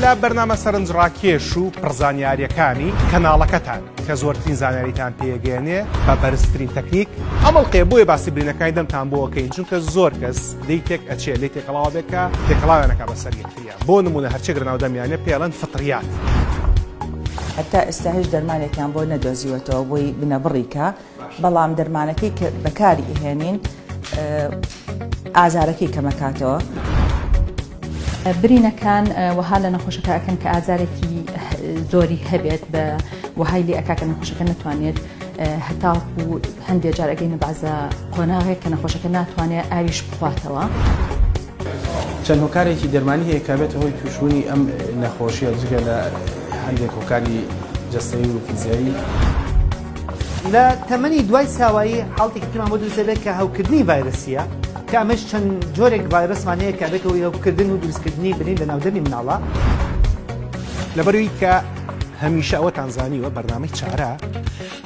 لە بەرنامە سەرنجڕاکێش و پڕزانیاریەکانی کەناڵەکەتان کە زۆرترین زانیاریتان پێگەێنێ بە بەرزترین تەکنیک ئەمەڵقێ بۆیە باسی برینەکانی دەمتان بۆەکەین چونکە زۆر کەس دەیتێک ئەچێ لێ تێکەڵاوە بێکە تێکەڵاوێنەکە بەسەر یەکتریان بۆ نمونە هەرچێک ڕناودەمیانە پێڵەن فطریات حتا ئێستا هیچ دەرمانێکیان بۆ نەدۆزیوەتەوە بۆی بنە بڕیکە بەڵام دەرمانەکەی کە بەکاری ئێهێنین ئازارەکەی کەمەکاتەوە. برینەکان وەها لە نەخۆشەکە ئەکەن کە ئازارێکی زۆری هەبێت بە وهای لێ ئەکا کە نەخۆشەکە ناتوانێت هەتاوەکو هەندێک جار ئەگەینە بەعزە قۆناغێک کە نەخۆشەکە ناتوانێت ئاویش بخواتەوە. چەند هۆکارێکی دەرمانی هەیە کە بێتە هۆی تووشبوونی ئەم نەخۆشیە جگە لە هەندێک هۆکاری جەستەیی و فیزیایی. لە تەمەنی دوای ساوایی حاڵتێکی ترمان بۆ دروست دەبێت کە هەوکردنی ڤایرۆسیە کە ئەمەش چەند جۆرێک ڤایرۆسمان هەیە کە بێتەوەی هەوکردن و دروستکردنی برین لە ناودەمی مناڵە. لەبەرەوەی کە هەمیشە ئەوەتان زانیوە بەرنامەی چارە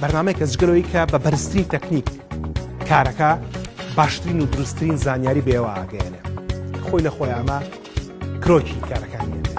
بەرنامەیە کە جگەرەوەی کە بە بەرزترین تەکنیک کارەکە باشترین و دروستترین زانیاری بێەوە ئاگەیەنێ خۆی لە خۆی ئەمە کرۆکی کارەکانیە.